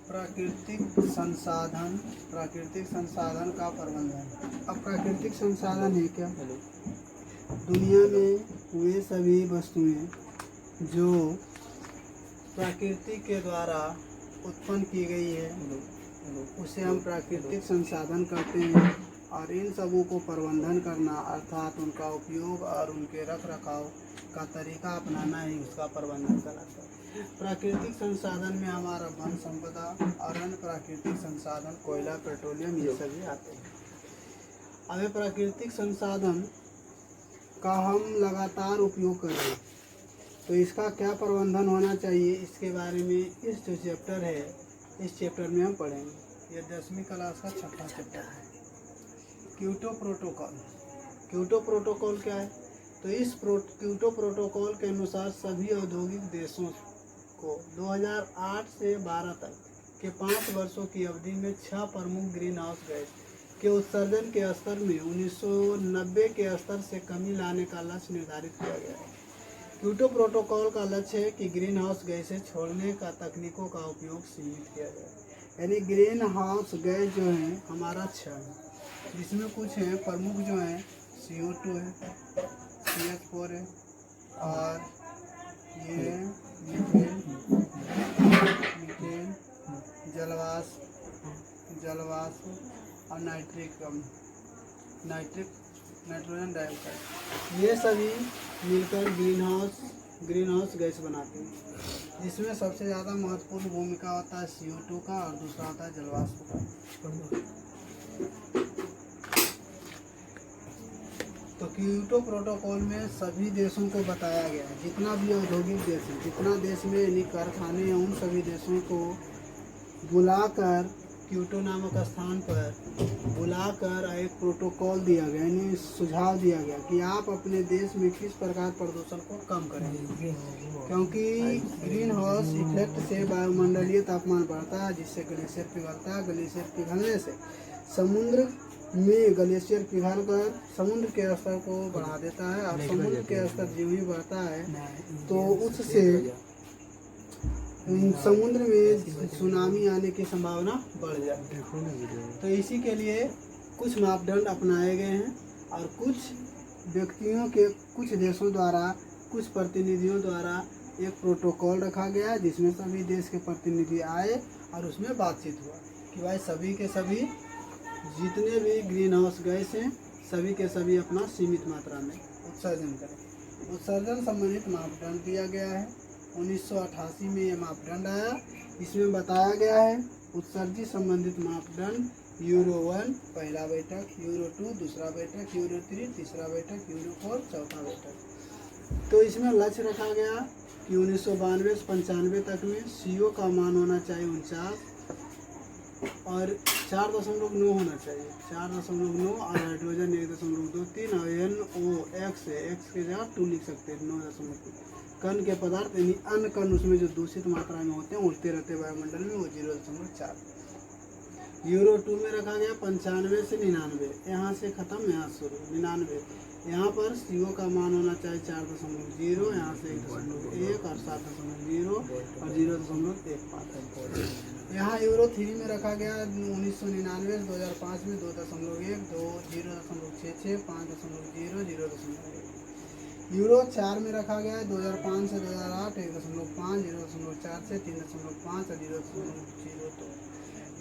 प्राकृतिक संसाधन, प्राकृतिक संसाधन का प्रबंधन। अब प्राकृतिक संसाधन है क्या? दुनिया में वे सभी वस्तुएं जो प्रकृति के द्वारा उत्पन्न की गई है उसे हम प्राकृतिक संसाधन कहते हैं, और इन सबों को प्रबंधन करना अर्थात उनका उपयोग और उनके रख रखाव का तरीका अपनाना ही उसका प्रबंधन कहलाता है। प्राकृतिक संसाधन में हमारा वन संपदा और अन्य प्राकृतिक संसाधन कोयला, पेट्रोलियम ये सभी आते हैं। अब ये प्राकृतिक संसाधन का हम लगातार उपयोग कर रहे हैं, तो इसका क्या प्रबंधन होना चाहिए, इसके बारे में इस जो चैप्टर है इस चैप्टर में हम पढ़ेंगे। ये 10वीं क्लास का 6ठा चैप्टर है, क्योटो प्रोटोकॉल। क्योटो प्रोटोकॉल क्या है? तो इस क्योटो प्रोटोकॉल के अनुसार सभी औद्योगिक देशों को 2008 से 12 तक के 5 वर्षों की अवधि में 6 प्रमुख ग्रीन हाउस गैस के उत्सर्जन के स्तर में 1990 के स्तर से कमी लाने का लक्ष्य निर्धारित किया गया है। क्योटो प्रोटोकॉल का लक्ष्य है कि ग्रीन हाउस गैसें छोड़ने का तकनीकों का उपयोग सीमित किया जाए। यानी ग्रीन हाउस गैस जो है हमारा 6 है, जिसमें कुछ है प्रमुख जो है CO2 है, CH4 है, और ये मीथेन, जलवाष्प और नाइट्रोजन डाइऑक्साइड, ये सभी मिलकर ग्रीन हाउस गैस बनाते हैं, जिसमें सबसे ज़्यादा महत्वपूर्ण भूमिका होता है CO2 का और दूसरा होता है जलवाष्प का। तो क्योटो प्रोटोकॉल में सभी देशों को बताया गया है, जितना भी औद्योगिक देश है, जितना देश में यानी कारखाने हैं, उन सभी देशों को बुलाकर क्योटो नामक स्थान पर बुलाकर एक प्रोटोकॉल दिया गया, यानी सुझाव दिया गया कि आप अपने देश में किस प्रकार प्रदूषण को कम करेंगे, क्योंकि ग्रीन हाउस इफेक्ट से वायुमंडलीय तापमान बढ़ता है, जिससे ग्लेशियर पिघलता है। ग्लेशियर पिघलने से समुद्र में ग्लेशियर पिघलकर समुद्र के स्तर को बढ़ा देता है, और समुद्र के स्तर जो ही बढ़ता है तो उससे समुद्र में सुनामी आने की संभावना बढ़ जाती है। तो इसी के लिए कुछ मापदंड अपनाए गए हैं, और कुछ व्यक्तियों के कुछ देशों द्वारा कुछ प्रतिनिधियों द्वारा एक प्रोटोकॉल रखा गया है, जिसमें सभी देश के प्रतिनिधि आए और उसमें बातचीत हुआ कि भाई सभी के सभी जितने भी ग्रीन हाउस गैस हैं सभी के सभी अपना सीमित मात्रा में उत्सर्जन करें। उत्सर्जन संबंधित मापदंड दिया गया है। 1988 में ये मापदंड आया। इसमें बताया गया है उत्सर्जित संबंधित मापदंड यूरो 1 पहला बैठक, यूरो 2 दूसरा बैठक, यूरो 3 तीसरा बैठक, यूरो 4 चौथा बैठक। तो इसमें लक्ष्य रखा गया कि 1992 से 95 तक में CO का मान होना चाहिए 49 और 4.9 होना चाहिए, 4.9, और हाइड्रोजन 1.23 और NOx के जगह 2 लिख सकते हैं, 9.2। कण के पदार्थ यानी अन्य कण उसमें जो दूषित मात्रा में होते हैं उड़ते रहते वायुमंडल में, वो 0.4। यूरो 2 में रखा गया 95 से 99, यहाँ से खत्म यहाँ शुरू 99। यहाँ पर CO का मान होना चाहिए 4.0, यहाँ से 1.1 और 7.0 और 0.15। यहाँ यूरो 3 में रखा गया 1999 2005 में 2.1, 0.66, 5.0, 0.1। यूरो 4 में रखा गया 2005 से 2008 1.5, 0.4 से 3.5 और 0.02।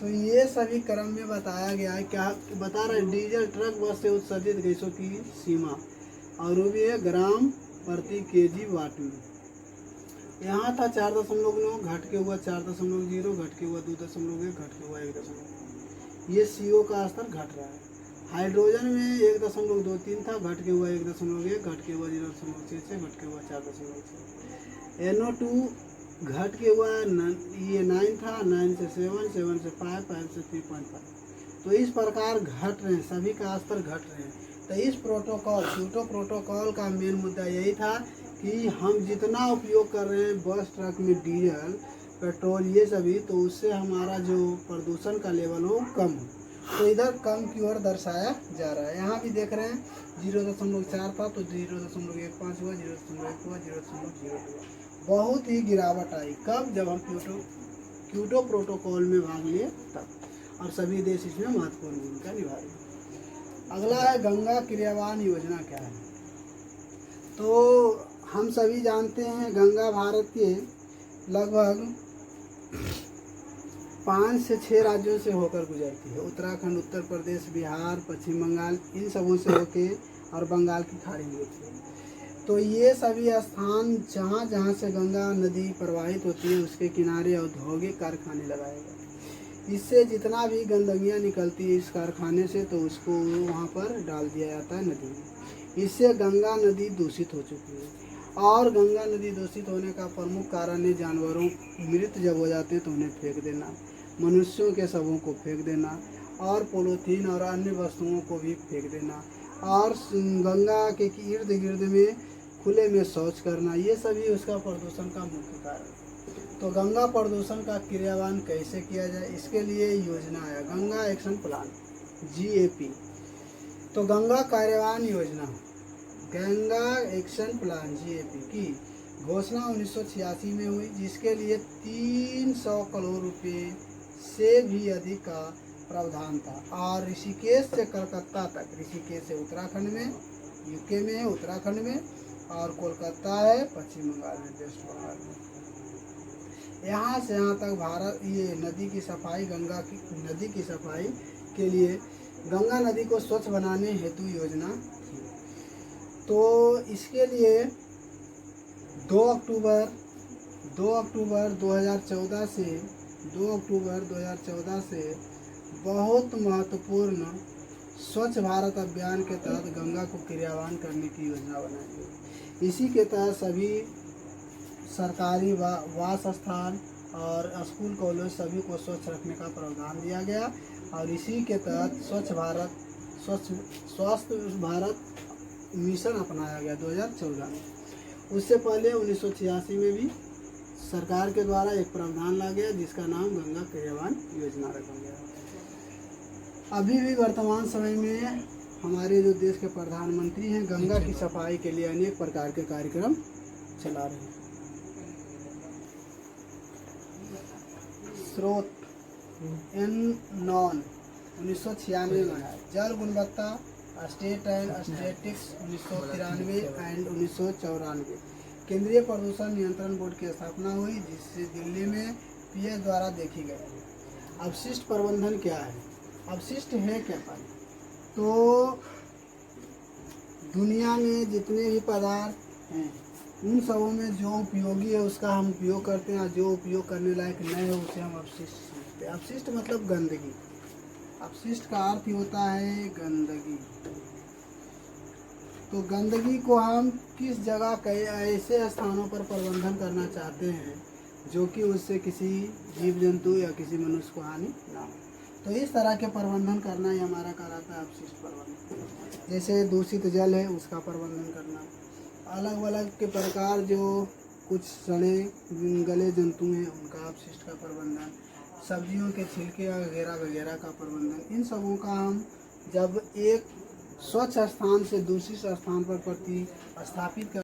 तो ये सभी क्रम में बताया गया है। क्या बता रहे हैं? डीजल ट्रक बस से उत्सर्जित गैसों की सीमा, और वो भी है ग्राम प्रति केजी वाट में। यहाँ था 4.9, घट के हुआ 4.0, घट के हुआ 2.1, घट के हुआ 1.1। ये CO का स्तर घट रहा है। हाइड्रोजन में 1.23 था, घट के हुआ 1.1, घट के हुआ 0.6, घट के हुआ 4.6। NO2 घट के हुआ ये 9 था, 9 से 7, 7 से 5, 5 से 3.5। तो इस प्रकार घट रहे हैं, सभी का स्तर घट रहे हैं। तो इस क्योटो प्रोटोकॉल का मेन मुद्दा यही था कि हम जितना उपयोग कर रहे हैं बस ट्रक में डीजल पेट्रोल ये सभी, तो उससे हमारा जो प्रदूषण का लेवल हो कम हो। तो इधर कम की ओर दर्शाया जा रहा है। यहाँ भी देख रहे हैं 0.4 था तो 0.15 हुआ, 0.1 हुआ, 0.02 हुआ। बहुत ही गिरावट आई। कब? जब हम क्योटो क्योटो प्रोटोकॉल में भाग लिए तब, और सभी देश इसमें महत्वपूर्ण भूमिका निभा रहे हैं। अगला है गंगा क्रियान्वयन योजना क्या है। तो हम सभी जानते हैं गंगा भारत के लगभग 5 से 6 राज्यों से होकर गुजरती है। उत्तराखंड, उत्तर प्रदेश, बिहार, पश्चिम बंगाल, इन सबों से होके और बंगाल की खाड़ी में होती है। तो ये सभी स्थान जहाँ जहाँ से गंगा नदी प्रवाहित होती है उसके किनारे औद्योगिक कारखाने लगाए गए। इससे जितना भी गंदगियाँ निकलती है इस कारखाने से तो उसको वहाँ पर डाल दिया जाता है नदी में। इससे गंगा नदी दूषित हो चुकी है। और गंगा नदी दूषित होने का प्रमुख कारण है जानवरों मृत जब हो जाते हैं तो उन्हें फेंक देना, मनुष्यों के शवों को फेंक देना, और पॉलीथीन और अन्य वस्तुओं को भी फेंक देना, और गंगा के इर्द गिर्द में खुले में शौच करना, ये सभी उसका प्रदूषण का मुख्य कारण है। तो गंगा प्रदूषण का क्रियान्वयन कैसे किया जाए, इसके लिए योजना है गंगा एक्शन प्लान GAP। तो गंगा कार्यान्वयन योजना, गंगा एक्शन प्लान GAP की घोषणा 1986 में हुई, जिसके लिए 300 करोड़ रुपए से भी अधिक का प्रावधान था। और ऋषिकेश से कलकत्ता तक, ऋषिकेश से उत्तराखंड में, यूके में है उत्तराखंड में, और कोलकाता है पश्चिम बंगाल में, वेस्ट बंगाल में। यहाँ से यहाँ तक भारत ये नदी की सफाई, गंगा की नदी की सफाई के लिए गंगा नदी को स्वच्छ बनाने हेतु योजना थी। तो इसके लिए 2 अक्टूबर 2014 से बहुत महत्वपूर्ण स्वच्छ भारत अभियान के तहत गंगा को क्रियान्वयन करने की योजना बनाई गई। इसी के तहत सभी सरकारी वास स्थान और स्कूल कॉलेज सभी को स्वच्छ रखने का प्रावधान दिया गया। और इसी के तहत स्वास्थ्य भारत मिशन अपनाया गया 2014 में। उससे पहले 1986 में भी सरकार के द्वारा एक प्रावधान ला गया जिसका नाम गंगा क्रियान्वयन योजना रखा गया। अभी भी वर्तमान समय में हमारे जो देश के प्रधानमंत्री हैं गंगा की सफाई के लिए अनेक प्रकार के कार्यक्रम चला रहे हैं। स्रोत एननॉन 1996 में है। जल गुणवत्ता स्टेट एंड स्टेटिक्स 1993 एंड 1994। केंद्रीय प्रदूषण नियंत्रण बोर्ड की स्थापना हुई जिससे दिल्ली में PS द्वारा देखी गई। अपशिष्ट प्रबंधन क्या है, अपशिष्ट है क्या पानी। तो दुनिया में जितने भी पदार्थ हैं उन सबों में जो उपयोगी है उसका हम उपयोग करते हैं, और जो उपयोग करने लायक नहीं है उसे हम अपशिष्ट समझते हैं। अपशिष्ट मतलब गंदगी। अपशिष्ट का अर्थ ही होता है गंदगी। तो गंदगी को हम किस जगह कई ऐसे स्थानों पर प्रबंधन करना चाहते हैं जो कि उससे किसी जीव जंतु या किसी मनुष्य को हानि ना हो, तो इस तरह के प्रबंधन करना ही हमारा कहलाता है अपशिष्ट प्रबंधन। जैसे दूषित जल है उसका प्रबंधन करना, अलग अलग के प्रकार जो कुछ सड़े गले जंतु हैं उनका अपशिष्ट का प्रबंधन, सब्जियों के छिलके वगैरह वगैरह का प्रबंधन, इन सबों का हम जब एक स्वच्छ स्थान से दूसरे स्थान पर प्रतिस्थापित कर।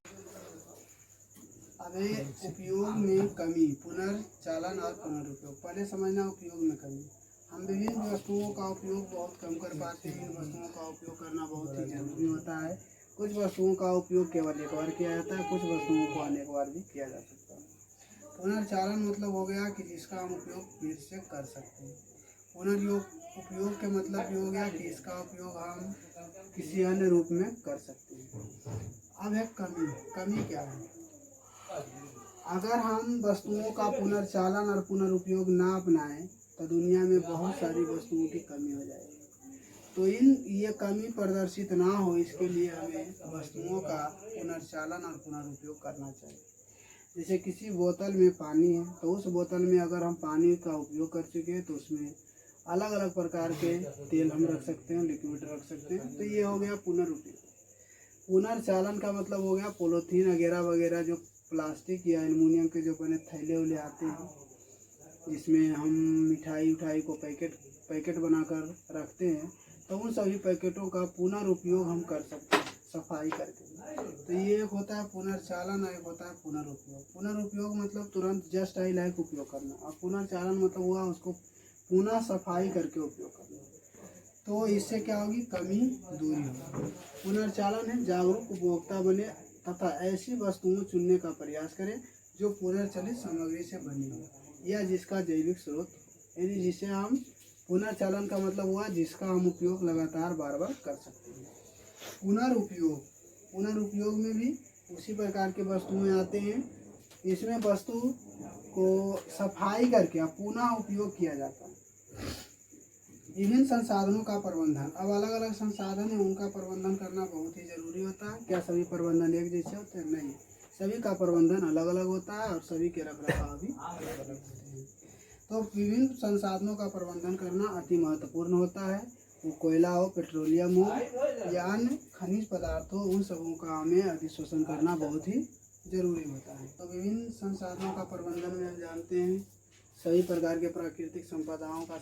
अबे उपयोग में कमी, पुनर्चालन और पुनरुपयोग। पहले समझना उपयोग में कमी। हम विभिन्न वस्तुओं का उपयोग बहुत कम कर पाते हैं। इन वस्तुओं का उपयोग करना बहुत ही जरूरी होता है। कुछ वस्तुओं का उपयोग केवल एक बार किया जाता है, कुछ वस्तुओं को अनेक बार भी किया जा सकता है। पुनर्चालन मतलब हो गया कि जिसका हम उपयोग फिर से कर सकते हैं। उपयोग के मतलब ये हो गया कि इसका उपयोग हम किसी अन्य रूप में कर सकते हैं। अब है कमी। कमी क्या है? अगर हम वस्तुओं का पुनर्चालन और पुनरुपयोग ना अपनाएं तो दुनिया में बहुत सारी वस्तुओं की कमी हो जाएगी। तो ये कमी प्रदर्शित ना हो इसके लिए हमें वस्तुओं का पुनर्चालन और पुनरुपयोग करना चाहिए। जैसे किसी बोतल में पानी है तो उस बोतल में अगर हम पानी का उपयोग कर चुके हैं तो उसमें अलग अलग प्रकार के तेल हम रख सकते हैं, लिक्विड रख सकते हैं। तो ये हो गया पुनरुपयोग। पुनर्चालन का मतलब हो गया पॉलीथीन वगैरह वगैरह जो प्लास्टिक या एल्युमिनियम के जो बने थैले उले आते हैं जिसमें हम मिठाई को पैकेट बनाकर रखते हैं, तो उन सभी पैकेटों का पुनरुपयोग हम कर सकते हैं। सफाई करके। तो ये एक होता है पुनर्चालन और एक होता है पुनरुपयोग। पुनरुपयोग मतलब तुरंत जस्ट आई लाइक उपयोग करना, और पुनर्चालन मतलब हुआ उसको पुनः सफाई करके उपयोग करना। तो इससे क्या होगी, कमी दूरी होगी। पुनर्चालन है जागरूक उपभोक्ता बने तथा ऐसी वस्तुओं चुनने का प्रयास करें जो पुनर्चलित सामग्री से बनी हो या जिसका जैविक स्रोत, यानी जिसे हम पुनर्चालन का मतलब हुआ जिसका हम उपयोग लगातार बार बार कर सकते हैं। पुनरुपयोग, पुनरुपयोग में भी उसी प्रकार के वस्तुएं आते हैं। इसमें वस्तु को सफाई करके पुनः उपयोग किया जाता है। विभिन्न संसाधनों का प्रबंधन, अब अलग अलग संसाधन है उनका प्रबंधन करना बहुत ही जरूरी होता है। क्या सभी प्रबंधन एक जैसे होते हैं? नहीं, सभी का प्रबंधन अलग अलग होता है और सभी के रखरखाव भी अलग अलग होते हैं। तो विभिन्न संसाधनों का प्रबंधन करना अति महत्वपूर्ण होता है। वो कोयला हो, पेट्रोलियम हो या अन्य खनिज पदार्थ हो, उन सबों का हमें अधिशोषण करना बहुत ही जरूरी होता है। तो विभिन्न संसाधनों का प्रबंधन में हम जानते हैं सभी प्रकार के प्राकृतिक संपदाओं का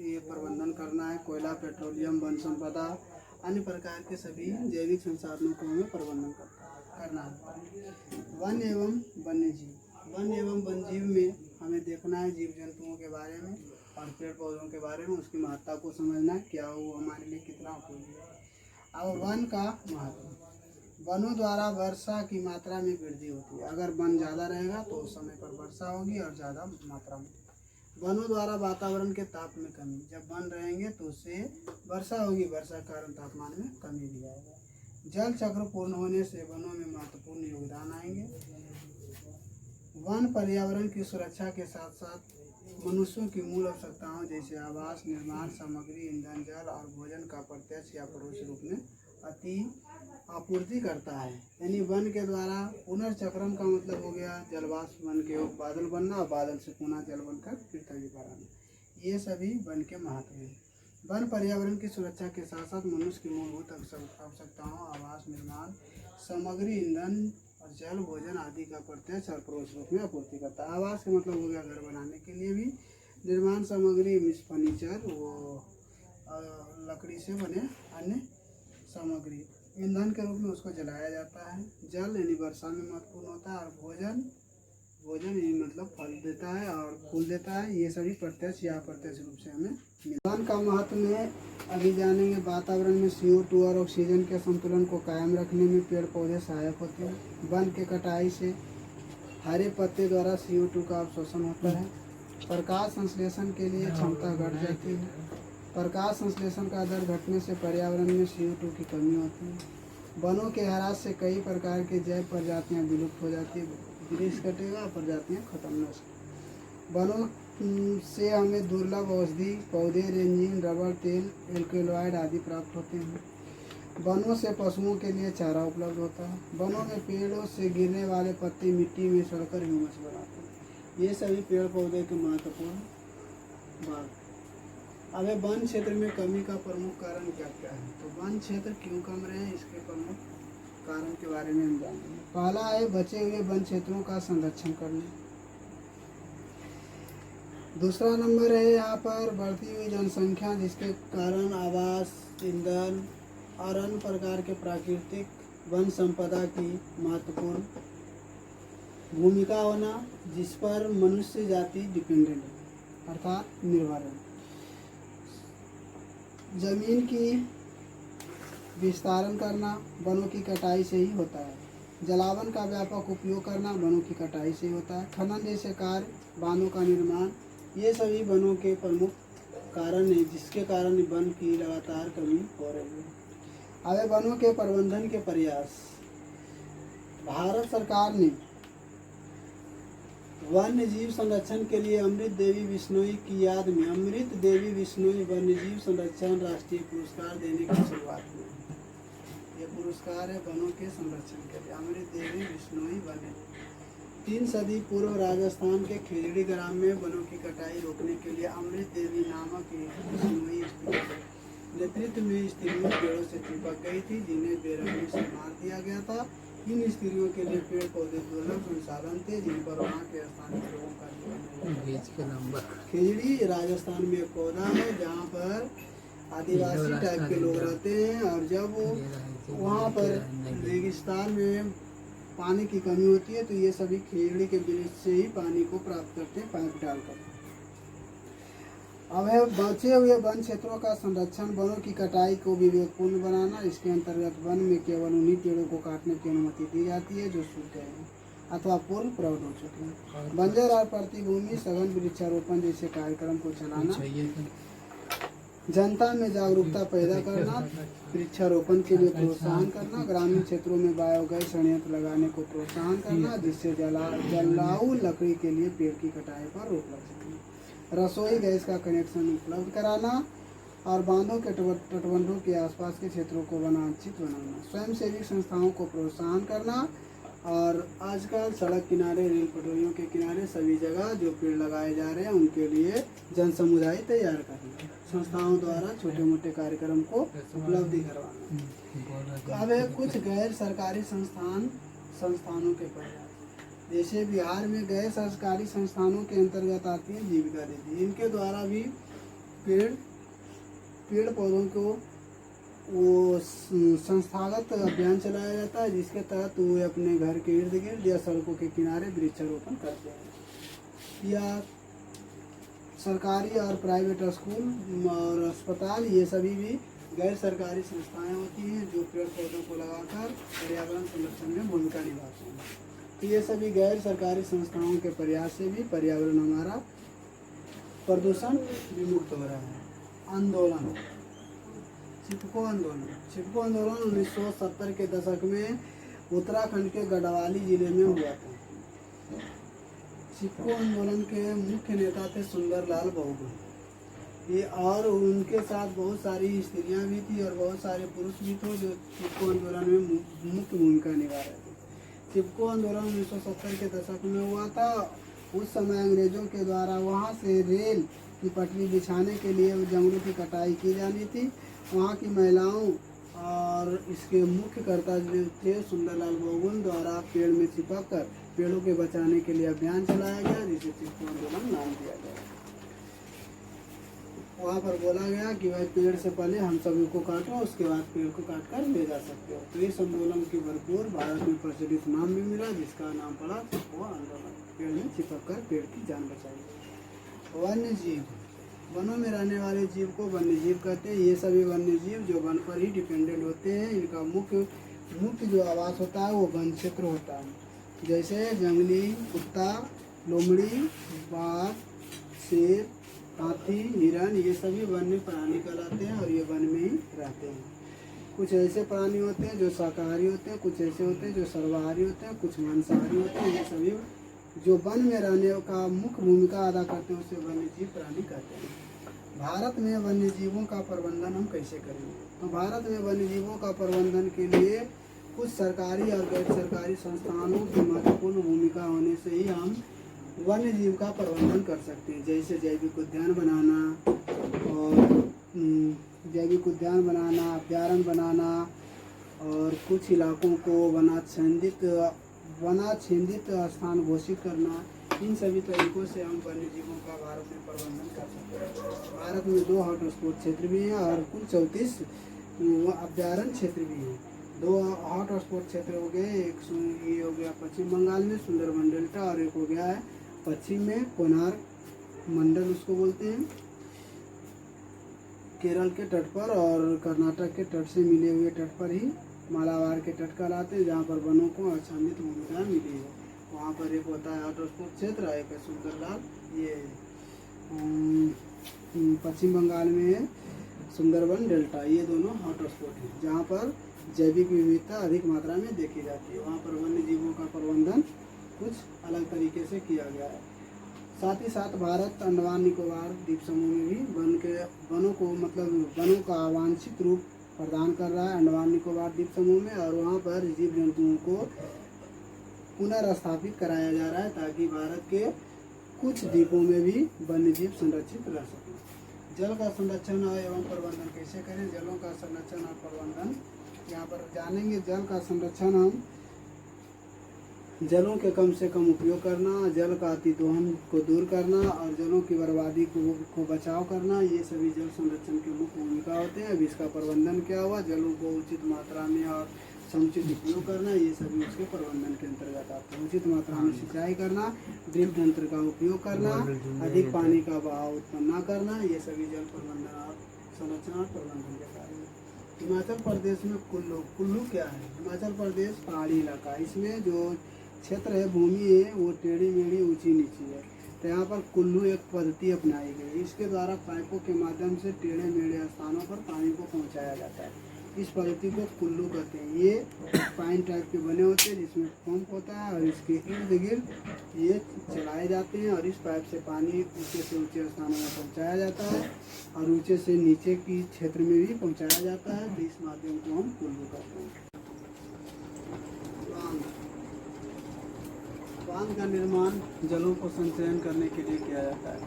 ये प्रबंधन करना है। कोयला, पेट्रोलियम, वन संपदा, अन्य प्रकार के सभी जैविक संसाधनों को हमें प्रबंधन करना है। वन एवं वन्य जीव, वन एवं वन्य जीव में हमें देखना है जीव जंतुओं के बारे में और पेड़ पौधों के बारे में, उसकी महत्ता को समझना है, क्या वो हमारे लिए कितना उपयोगी है। अब वन का महत्व, वनों द्वारा वर्षा की मात्रा में वृद्धि होती है। अगर वन ज़्यादा रहेगा तो उस समय पर वर्षा होगी और ज़्यादा मात्रा में। वनों द्वारा वातावरण के ताप में कमी, जब वन रहेंगे तो उससे वर्षा होगी, वर्षा के कारण तापमान में कमी भी आएगा। जल चक्र पूर्ण होने से वनों में महत्वपूर्ण योगदान आएंगे। वन पर्यावरण की सुरक्षा के साथ साथ मनुष्यों की मूल आवश्यकताओं जैसे आवास, निर्माण सामग्री, ईंधन, जल और भोजन का प्रत्यक्ष या परोक्ष रूप में आपूर्ति करता है। यानी वन के द्वारा पुनर्चक्रण का मतलब हो गया जलवाष्प बन के बादल बनना और बादल से पुनः जल बनकर पृथ्वी पर आना, ये सभी वन के महत्व हैं। वन पर्यावरण की सुरक्षा के साथ साथ मनुष्य की मूलभूत आवश्यकताओं आवास, निर्माण सामग्री, ईंधन और जल, भोजन आदि का प्रत्यक्ष और परोक्ष रूप में आपूर्ति करता है। आवास का मतलब हो गया घर बनाने के लिए भी, निर्माण सामग्री मीन्स फर्नीचर, वो लकड़ी से बने अन्य सामग्री, ईंधन के रूप में उसको जलाया जाता है। जल यानी वर्षा में महत्वपूर्ण होता है, और भोजन यानी मतलब फल देता है और फूल देता है। ये सभी प्रत्यक्ष या अप्रत्यक्ष रूप से हमें मिलता है। वन का महत्व में अभी जानेंगे। वातावरण में CO2 और ऑक्सीजन के संतुलन को कायम रखने में पेड़ पौधे सहायक होते हैं। वन के कटाई से हरे पत्ते द्वारा CO2 का अवशोषण होता है। प्रकाश संश्लेषण के लिए क्षमता घट जाती है। प्रकाश संश्लेषण का दर घटने से पर्यावरण में CO2 की कमी होती है। वनों के ह्रास से कई प्रकार के जैव प्रजातियां विलुप्त हो जाती है। वृक्ष कटेगा, प्रजातियां खत्म न हो। वनों से हमें दुर्लभ औषधि, पौधे, रेंजिन, रबर, तेल, एल्कलॉइड आदि प्राप्त होते हैं। वनों से पशुओं के लिए चारा उपलब्ध होता है। वनों में पेड़ों से गिरने वाले पत्ते मिट्टी में सड़कर ह्यूमस बनाते हैं। ये सभी पेड़ पौधे के महत्वपूर्ण भाग। अब वन क्षेत्र में कमी का प्रमुख कारण क्या क्या है? तो वन क्षेत्र क्यों कम रहे हैं, इसके प्रमुख कारण के बारे में हम जानेंगे। पहला है बचे हुए वन क्षेत्रों का संरक्षण करना। दूसरा नंबर है यहाँ पर बढ़ती हुई जनसंख्या, जिसके कारण आवास, ईंधन और अन्य प्रकार के प्राकृतिक वन संपदा की महत्वपूर्ण भूमिका होना, जिस पर मनुष्य जाति डिपेंडेंट है अर्थात निर्भर है। जमीन की विस्तारण करना वनों की कटाई से ही होता है। जलावन का व्यापक उपयोग करना वनों की कटाई से ही होता है। खनन जैसे कार्य, बांधों का निर्माण, ये सभी वनों के प्रमुख कारण हैं, जिसके कारण वन की लगातार कमी हो रही है। अब वनों के प्रबंधन के प्रयास। भारत सरकार ने वन्य जीव संरक्षण के लिए अमृत देवी बिश्नोई की याद में अमृत देवी बिश्नोई वन्य जीव संरक्षण राष्ट्रीय पुरस्कार देने की शुरुआत की। ये पुरस्कार है वनों के संरक्षण के लिए, अमृत देवी बिश्नोई वन्य। 3 सदी पूर्व राजस्थान के खेजड़ी ग्राम में वनों की कटाई रोकने के लिए अमृत देवी नामक एक बिश्नोई स्त्री के नेतृत्व में स्त्रियों पेड़ों से चिपक गई थी, जिन्हें बेरहमी से मार दिया गया था। इन स्त्रियों के लिए पेड़ पौधे दुर्लभ संसाधन थे, जिन पर वहाँ के स्थानीय लोगों का जीवन। खेजड़ी राजस्थान में एक पौधा है जहाँ पर आदिवासी टाइप के लोग रहते हैं, और जब वहाँ पर रेगिस्तान में पानी की कमी होती है तो ये सभी खेजड़ी के ब्रिज से ही पानी को प्राप्त करते हैं, पाइप डालकर। अब है बचे हुए वन क्षेत्रों का संरक्षण। वनों की कटाई को विवेकपूर्ण बनाना। इसके अंतर्गत वन में केवल उन्हीं पेड़ों को काटने की अनुमति दी जाती है जो सूख गए हैं अथवा पूर्व प्रौढ़ हो चुके हैं। बंजर और प्रतिभूमि सघन वृक्षारोपण जैसे कार्यक्रम को चलाना। जनता में जागरूकता पैदा करना, वृक्षारोपण के लिए प्रोत्साहन करना। ग्रामीण क्षेत्रों में बायोगैस संयंत्र लगाने को प्रोत्साहन करना, जिससे जलाऊ लकड़ी के लिए पेड़ की कटाई पर रोक लग सके। रसोई गैस का कनेक्शन उपलब्ध कराना और बांधों के तटबंधों के आसपास के क्षेत्रों को वनांचित बनाना। स्वयंसेवी संस्थाओं को प्रोत्साहन करना, और आजकल सड़क किनारे, रेल पटरियों के किनारे सभी जगह जो पेड़ लगाए जा रहे हैं उनके लिए जन समुदाय तैयार करना। संस्थाओं द्वारा छोटे मोटे कार्यक्रम को उपलब्धि करवाना। अब है कुछ गैर सरकारी संस्थानों के प्रयास। जैसे बिहार में गैर सरकारी संस्थानों के अंतर्गत आती है जीविका दीदी। इनके द्वारा भी पेड़ पौधों को वो संस्थागत अभियान चलाया जाता है, जिसके तहत वो अपने घर के इर्द गिर्द या सड़कों के किनारे वृक्षारोपण करते हैं। या सरकारी और प्राइवेट स्कूल और अस्पताल, ये सभी भी गैर सरकारी संस्थाएं होती हैं जो पेड़ पौधों को लगाकर पर्यावरण संरक्षण में भूमिका निभाते हैं। तो ये सभी गैर सरकारी संस्थाओं के प्रयास से भी पर्यावरण हमारा प्रदूषण विमुक्त हो रहा है। आंदोलन, चिपको आंदोलन। चिपको आंदोलन 1970 के दशक में उत्तराखंड के गढ़वाली जिले में हुआ था। चिपको आंदोलन के मुख्य नेता थे सुंदरलाल बहुगुण। ये और उनके साथ बहुत सारी स्त्रियां भी थी और बहुत सारे पुरुष भी थे जो चिपको आंदोलन में मुख्य भूमिका निभा रहे थे। चिपको आंदोलन 1970 के दशक में हुआ था। उस समय अंग्रेजों के द्वारा वहाँ से रेल की पटरी बिछाने के लिए जंगलों की कटाई की जानी थी। वहाँ की महिलाओं और इसके मुख्य कर्ता जो थे सुंदरलाल बहुगुण द्वारा पेड़ में चिपक कर पेड़ों के बचाने के लिए अभियान चलाया गया, जिसे चिपको आंदोलन नाम दिया गया। वहाँ पर बोला गया कि भाई पेड़ से पहले हम सभी को काटो, उसके बाद पेड़ को काट कर ले जा सकते हो। तो इस आंदोलन की भरपूर भारत में प्रचलित नाम भी मिला, जिसका नाम पड़ा चिपको आंदोलन। पेड़ में चिपक कर पेड़ की जान बचाई। वन्य जीव, वनों में रहने वाले जीव को वन्य जीव कहते हैं। ये सभी वन्य जीव जो वन पर ही डिपेंडेंट होते हैं, इनका मुख्य जो आवास होता है वो वन क्षेत्र होता है। जैसे जंगली कुत्ता, लोमड़ी, बाघ, शेर, हाथी, हिरण, ये सभी वन्य प्राणी कहलाते हैं और ये वन में ही रहते हैं। कुछ ऐसे प्राणी होते हैं जो शाकाहारी होते हैं, कुछ ऐसे होते हैं जो सर्वाहारी होते हैं, कुछ मांसाहारी होते हैं। ये सभी जो वन में रहने का मुख्य भूमिका अदा करते हैं उसे वन्य जीव प्राणी कहते हैं। भारत में वन्य जीवों का प्रबंधन हम कैसे करेंगे? तो भारत में वन्य जीवों का प्रबंधन के लिए कुछ सरकारी और गैर सरकारी संस्थानों की महत्वपूर्ण भूमिका होने से ही हम वन्य जीव का प्रबंधन कर सकते हैं। जैसे जैविक उद्यान बनाना और अभ्यारण्य बनाना और कुछ इलाकों को वनाच्छेदित स्थान घोषित करना। इन सभी तरीकों से हम वन्य जीवों का भारत में प्रबंधन कर सकते हैं। भारत में 2 हॉटस्पॉट क्षेत्र भी हैं और कुल 34 अभ्यारण्य क्षेत्र भी हैं। 2 हॉटस्पॉट क्षेत्र हो गए, एक ये हो गया पश्चिम बंगाल में सुंदरबन डेल्टा, और एक हो गया है पश्चिम में कोणार्क मंडल उसको बोलते हैं, केरल के तट पर और कर्नाटक के तट से मिले हुए तट पर ही मालाबार के तट कहलाते हैं, जहाँ पर वनों को आच्छादित भूमिका मिली है। वहाँ पर एक होता है हॉटस्पॉट क्षेत्र, एक है सुंदरलाल, ये पश्चिम बंगाल में है सुंदरबन डेल्टा। ये दोनों हॉटस्पॉट हैं जहाँ पर जैविक विविधता अधिक मात्रा में देखी जाती है। वहाँ पर वन्य जीवों का प्रबंधन कुछ अलग तरीके से किया गया है। साथ ही साथ भारत अंडमान निकोबार द्वीप समूह में भी वनों का वांछित रूप प्रदान कर रहा है अंडमान निकोबार द्वीप समूह में, और वहाँ पर जीव जंतुओं को पुनर्स्थापित कराया जा रहा है ताकि भारत के कुछ द्वीपों में भी वन्य जीव संरक्षित रह सकें। जल का संरक्षण एवं प्रबंधन कैसे करें? जलों का संरक्षण और प्रबंधन यहाँ पर जानेंगे। जल का संरक्षण हम जलों के कम से कम उपयोग करना, जल का अतिदोहन को दूर करना और जलों की बर्बादी को बचाव करना, ये सभी जल संरक्षण की मुख्य भूमिका होते हैं। अब इसका प्रबंधन क्या हुआ, जलों को उचित मात्रा में और समुचित उपयोग करना, ये सभी उसके प्रबंधन के अंतर्गत आते हैं। उचित मात्रा में सिंचाई करना, ड्रिप तंत्र का उपयोग करना, अधिक पानी का बहाव उत्पन्न न करना, ये सभी जल प्रबंधन और संरक्षण और प्रबंधन के कार्य हैं। हिमाचल प्रदेश में कुल्लू, कुल्लू क्या है, हिमाचल प्रदेश पहाड़ी इलाका, इसमें जो क्षेत्र है, भूमि है, वो टेढ़ी मेढ़ी ऊंची नीची है। तो यहाँ पर कुल्लू एक पद्धति अपनाई गई, इसके द्वारा पाइपों के माध्यम से टेढ़े मेढ़े स्थानों पर पानी को पहुँचाया जाता है। इस पद्धति को कुल्लू कहते हैं। ये पाइन टाइप के बने होते हैं जिसमें पंप होता है और इसके इर्द गिर्द ये चलाए जाते हैं और इस पाइप से पानी ऊंचे से ऊंचे स्थानों में पहुँचाया जाता है और ऊंचे से नीचे की क्षेत्र में भी पहुँचाया जाता है। तो इस माध्यम को हम कुल्लू कहते हैं। बांध का निर्माण जलों को संचयन करने के लिए किया जाता है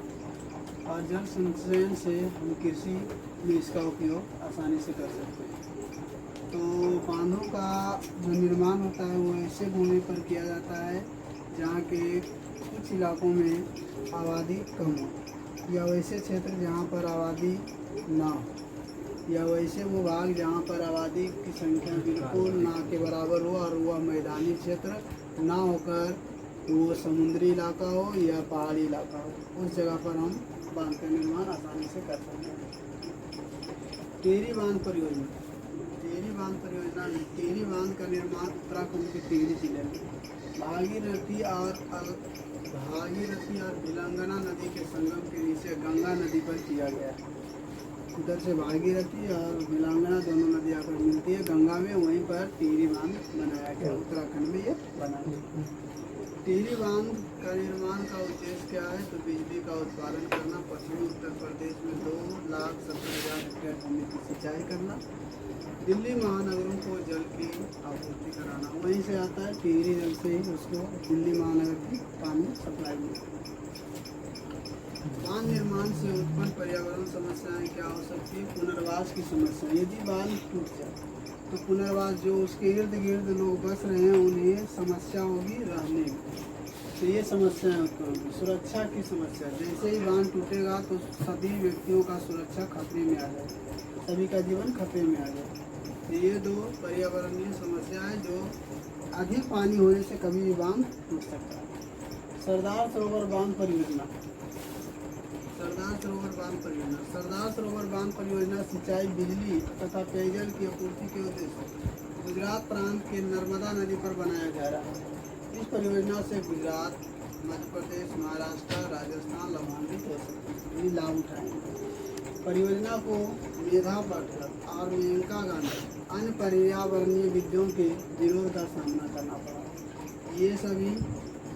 और जल संचयन से हम कृषि में इसका उपयोग आसानी से कर सकते हैं। तो बांधों का जो निर्माण होता है वो ऐसे भूमि पर किया जाता है जहाँ के कुछ इलाकों में आबादी कम हो या वैसे क्षेत्र जहाँ पर आबादी ना हो या वैसे वो भाग जहाँ पर आबादी की संख्या बिल्कुल ना के बराबर हो और वह मैदानी क्षेत्र ना होकर वो समुद्री इलाका हो या पहाड़ी इलाका हो, उस जगह पर हम बांध का निर्माण आसानी से कर सकते हैं। टिहरी बांध परियोजना, टिहरी बांध परियोजना में टिहरी बांध का निर्माण उत्तराखंड के टिहरी जिले में भागीरथी और भिलंगना नदी के संगम के नीचे गंगा नदी पर किया गया है। उधर से भागीरथी और भिलंगना दोनों नदी आकर मिलती है गंगा में, वहीं पर टिहरी बांध बनाया गया, उत्तराखंड में ये बना गया। टिहरी बांध का निर्माण का उद्देश्य क्या है, तो बिजली का उत्पादन करना, पश्चिमी उत्तर प्रदेश में 2,70,000 हेक्टेयर भूमि की सिंचाई करना, दिल्ली महानगरों को जल की आपूर्ति कराना। वहीं से आता है टिहरी जल से ही उसको दिल्ली महानगर की पानी सप्लाई मिलती है। बांध निर्माण से उत्पन्न पर्यावरण समस्याएं क्या हो सकती है, पुनर्वास की समस्या, यदि बांध टूट जाए तो पुनर्वास, जो उसके इर्द गिर्द लोग बस रहे हैं उन्हें समस्या होगी रहने की, तो ये समस्याएं उत्पन्न होगी। सुरक्षा की समस्या, जैसे ही बांध टूटेगा तो सभी व्यक्तियों का सुरक्षा खतरे में आ जाएगा, सभी का जीवन खतरे में आ जाएगा। तो ये दो पर्यावरणीय समस्या है जो अधिक पानी होने से कभी भी बांध टूट सकता है। सरदार सरोवर बांध परियोजना, सरदार सरोवर बांध परियोजना, सरदार सरोवर बांध परियोजना सिंचाई, बिजली तथा पेयजल की आपूर्ति के उद्देश्य से गुजरात प्रांत के नर्मदा नदी पर बनाया जा रहा है। इस परियोजना से गुजरात, मध्य प्रदेश, महाराष्ट्र, राजस्थान लाभान्वित हो सकते हैं, लाभ उठाएंगे। परियोजना को मेधा पाटकर और मेनका गांधी अन्य पर्यावरणीय विद्यों के विरोध का सामना करना पड़ा। ये सभी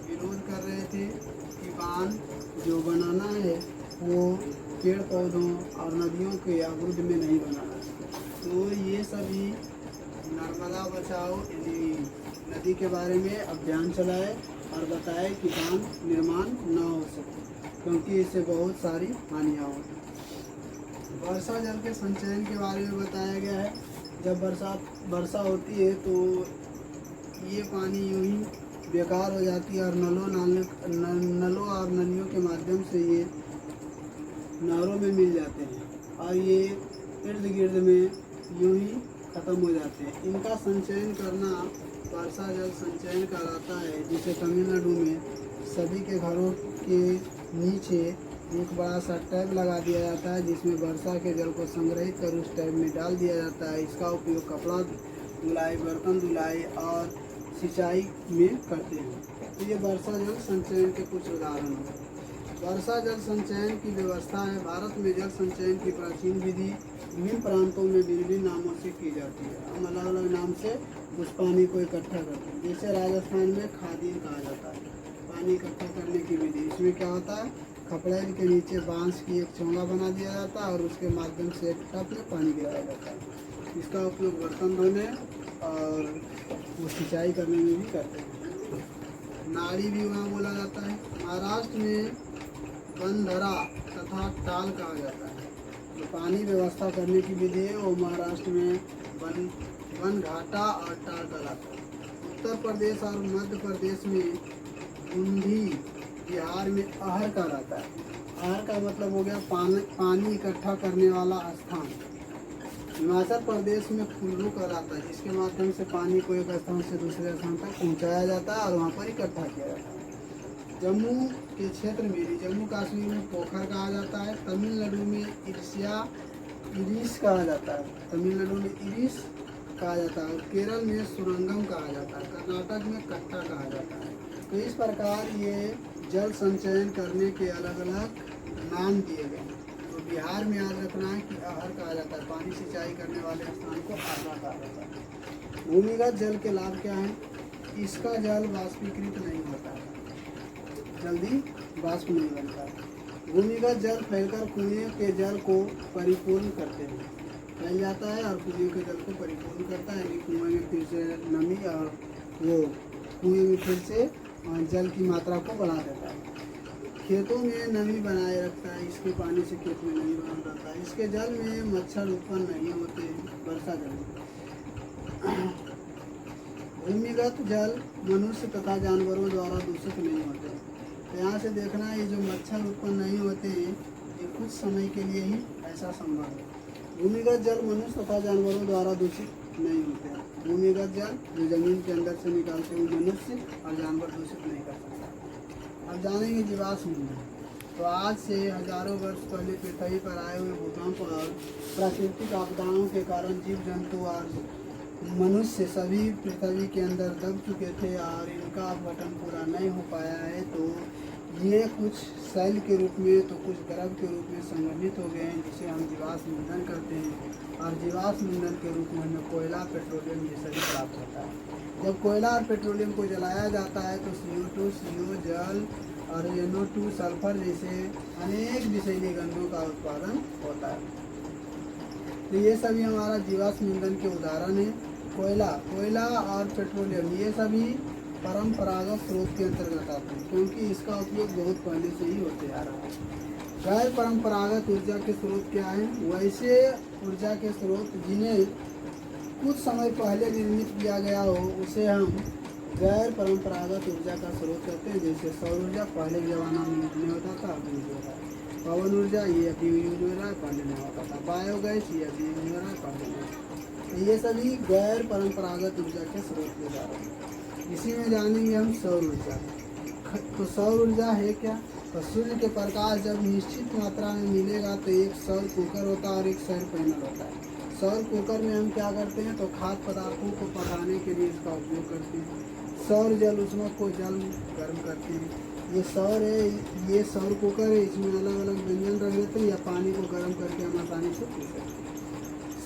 विरोध कर रहे थे कि बांध जो बनाना है वो पेड़ पौधों और नदियों के आबुद में नहीं बनाना। तो ये सभी नर्मदा बचाओ यानी नदी के बारे में अभियान चलाए और बताए कि बांध निर्माण न हो सके क्योंकि इससे बहुत सारी हानियाँ होती। वर्षा जल के संचयन के बारे में बताया गया है। जब वर्षा होती है तो ये पानी यूं ही बेकार हो जाती है और नलों और नलियों के माध्यम से ये नहरों में मिल जाते हैं और ये इर्द गिर्द में यूं ही ख़त्म हो जाते हैं। इनका संचयन करना वर्षा जल संचयन कहलाता है, जिसे तमिलनाडु में सभी के घरों के नीचे एक बड़ा सा टैब लगा दिया जाता है जिसमें वर्षा के जल को संग्रहित कर उस टैब में डाल दिया जाता है। इसका उपयोग कपड़ा धुलाई, बर्तन धुलाई और सिंचाई में करते हैं। तो ये वर्षा जल संचयन के कुछ उदाहरण हैं। वर्षा जल संचयन की व्यवस्था है। भारत में जल संचयन की प्राचीन विधि विभिन्न प्रांतों में विभिन्न नामों से की जाती है। हम अलग अलग नाम से उस पानी को इकट्ठा करते हैं। जैसे राजस्थान में खादीन कहा जाता है पानी इकट्ठा करने की विधि। इसमें क्या होता है, खपड़ेल के नीचे बांस की एक चोंगा बना दिया जाता है और उसके माध्यम से एक टब में पानी गिराया जाता है। इसका उपयोग बर्तन धोने और वो सिंचाई करने में भी करते हैं। नाड़ी भी वहाँ बोला जाता है। महाराष्ट्र में बंधरा तथा टाल कहा जाता है। जो पानी व्यवस्था करने की विधि है वो महाराष्ट्र में वन घाटा और टाल कहलाता है। उत्तर प्रदेश और मध्य प्रदेश में बूंदी, बिहार में अहर कहलाता है। अहर का मतलब हो गया पानी इकट्ठा करने वाला स्थान। हिमाचल प्रदेश में कुल्लू कहलाता है, जिसके माध्यम से पानी को एक स्थान से दूसरे स्थान तक पहुंचाया जाता है और वहाँ पर इकट्ठा किया जाता है। जम्मू के क्षेत्र में, जम्मू कश्मीर में पोखर कहा जाता है। तमिलनाडु में इरिस कहा जाता है, तमिलनाडु में इरिस कहा जाता है। और केरल में सुरंगम कहा जाता है। कर्नाटक में कट्टा कहा जाता है। तो इस प्रकार ये जल संचयन करने के अलग अलग नाम दिए गए हैं। तो बिहार में याद रखना है कि अहर कहा जाता है, पानी सिंचाई करने वाले स्थान को अहर कहा जाता है। भूमिगत जल के लाभ क्या हैं? इसका जल वाष्पीकृत नहीं होता है, जल्दी वाष्प नहीं बनता है। भूमिगत जल फैलकर कुएं के जल को परिपूर्ण करते हैं, फैल जाता है और कुएं के जल को परिपूर्ण करता है, यानी कुएं में फिर से नमी और वो कुएं में फिर से जल की मात्रा को बढ़ा देता है। खेतों में नमी बनाए रखता है, इसके पानी से खेत में नमी बना रहता है। इसके जल में मच्छर उत्पन्न नहीं होते हैं, वर्षा जल में। भूमिगत जल मनुष्य तथा जानवरों द्वारा दूषित नहीं होते। तो यहाँ से देखना है, ये जो मच्छर उत्पन्न नहीं होते हैं, ये कुछ समय के लिए ही ऐसा संभव है। भूमिगत जल मनुष्य तथा जानवरों द्वारा दूषित नहीं होते हैं। भूमिगत जल जो जमीन के अंदर से निकालते हुए मनुष्य और जानवर दूषित नहीं कर सकता। अब जानेंगे जीवाश्म ईंधन। तो आज से हजारों वर्ष पहले पृथ्वी पर आए हुए भूकंप और प्राकृतिक आपदाओं के कारण जीव जंतु और मनुष्य सभी पृथ्वी के अंदर दब चुके थे और इनका अपघटन पूरा नहीं हो पाया है। तो ये कुछ सेल के रूप में तो कुछ द्रव के रूप में संगठित हो गए हैं, जिसे हम जीवाश्म ईंधन करते हैं। और जीवाश्म ईंधन के रूप में हमें कोयला, पेट्रोलियम ये सभी प्राप्त होता है। जब कोयला और पेट्रोलियम को जलाया जाता है तो CO2, CO जल और NO2 सल्फर जैसे अनेक विषैली गंधों का उत्पादन होता है। तो ये सभी हमारा जीवाश्म ईंधन के उदाहरण है। कोयला और पेट्रोलियम ये सभी परंपरागत स्रोत के अंतर्गत आते हैं, क्योंकि इसका उपयोग बहुत पहले से ही होते आ रहा है। गैर परंपरागत ऊर्जा के स्रोत क्या हैं? वैसे ऊर्जा के स्रोत जिन्हें कुछ समय पहले निर्मित किया गया हो, उसे हम गैर परंपरागत ऊर्जा का स्रोत कहते हैं। जैसे सौर ऊर्जा पहले के ज़माना में यूज नहीं होता था, अभी यूज हो रहा है। पवन ऊर्जा ये अभी यूज हो रहा है, पहले नहीं होता था। बायोगैस ये अभी यूज हो रहा है, पहले नहीं। तो ये सभी गैर परंपरागत ऊर्जा के स्रोत के उदाहरण हैं। इसी में जानेंगे हम सौर ऊर्जा। तो सौर ऊर्जा है क्या? तो सूर्य के प्रकाश जब निश्चित मात्रा में मिलेगा तो एक सौर कुकर होता है और एक सौर पैनल होता है। सौर कुकर में हम क्या करते हैं? तो खाद्य पदार्थों को पकाने के लिए इसका उपयोग करते हैं। सौर जल उसमें को जल गर्म करते हैं। ये सौर है, ये सौर कुकर है, इसमें अलग अलग व्यंजन रख देते हैं या पानी को गर्म करके हम आसानी से पी सकते हैं।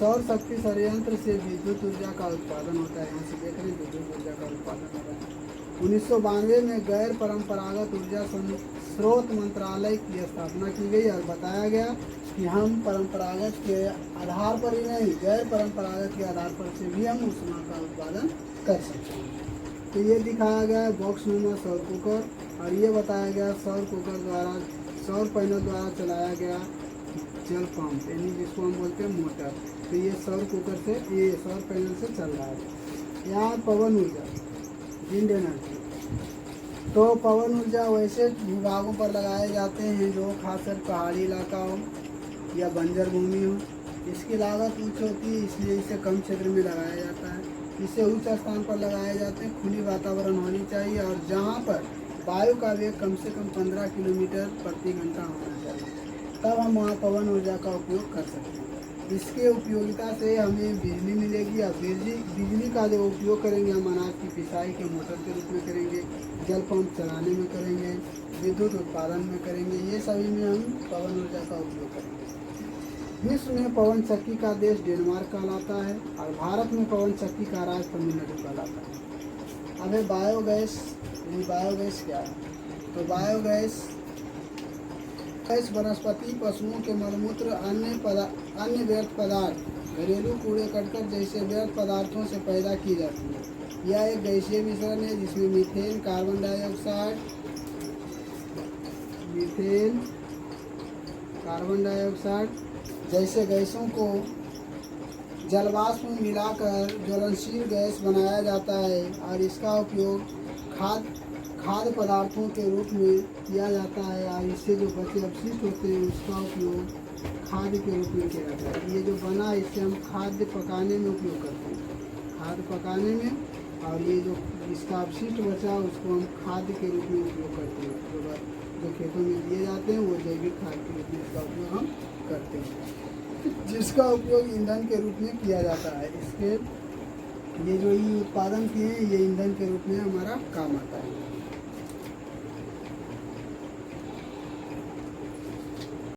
सौर शक्ति संयंत्र से विद्युत ऊर्जा का उत्पादन होता है। यहाँ से देख रहे हैं विद्युत ऊर्जा का उत्पादन होता है। 1992 में गैर परंपरागत ऊर्जा स्रोत मंत्रालय की स्थापना की गई और बताया गया कि हम परंपरागत के आधार पर ही नहीं, गैर परंपरागत के आधार पर से भी हम ऊष्मा का उत्पादन कर सकते हैं। तो ये दिखाया गया है बॉक्स नुमा सौर कुकर, और ये बताया गया सौर कुकर द्वारा, सौर पैनल द्वारा चलाया गया जल पंप, यानी जिसको हम बोलते हैं मोटर। तो ये सौर कुकर से, ये सौर पैनल से चल रहा है। यहाँ पवन ऊर्जा, विंड एनर्जी। तो पवन ऊर्जा वैसे विभागों पर लगाए जाते हैं जो खासकर पहाड़ी इलाका हो या बंजर भूमि हो। इसकी लागत उच्च होती है, इसलिए इसे कम क्षेत्र में लगाया जाता है। इसे उच्च स्थान पर लगाए जाते हैं। खुली वातावरण होनी चाहिए और जहाँ पर वायु का वेग कम से कम 15 किलोमीटर प्रति घंटा होना चाहिए, तब हम वहाँ पवन ऊर्जा का उपयोग कर सकते हैं। इसके उपयोगिता से हमें बिजली मिलेगी और बिजली का जो उपयोग करेंगे हम अनाज की पिसाई के मोटर के रूप में करेंगे, जल पंप चलाने में करेंगे, विद्युत उत्पादन में करेंगे, ये सभी में हम पवन ऊर्जा का उपयोग करेंगे। विश्व में पवन चक्की का देश डेनमार्क कहलाता है और भारत में पवन चक्की का राज्य तमिलनाडु कहलाता है। अब है बायोगैस। बायोगैस क्या है? तो बायोगैस वनस्पति, पशुओं के मलमूत्र, अन्य व्यर्थ पदार्थ, घरेलू कूड़े करकट जैसे व्यर्थ पदार्थों से पैदा की जाती है। यह एक गैसीय मिश्रण है जिसमें मीथेन, कार्बन डाइऑक्साइड जैसे गैसों को जलवाष्प में मिलाकर ज्वलनशील गैस बनाया जाता है और इसका उपयोग खाद्य पदार्थों के रूप में किया जाता है और इससे जो बचे अपशिष्ट होते हैं उसका उपयोग खाद्य के रूप में किया जाता है। ये जो बना इससे हम खाद्य पकाने में उपयोग करते हैं, खाद्य पकाने में, और ये जो इसका अपशिष्ट बचा उसको हम खाद्य के रूप में उपयोग करते हैं। जो खेतों में दिए जाते हैं वो जैविक खाद के रूप में इसका उपयोग हम करते हैं, जिसका उपयोग ईंधन के रूप में किया जाता है। इसके ये जो ये उत्पादन किए हैं ये ईंधन के रूप में हमारा काम आता है।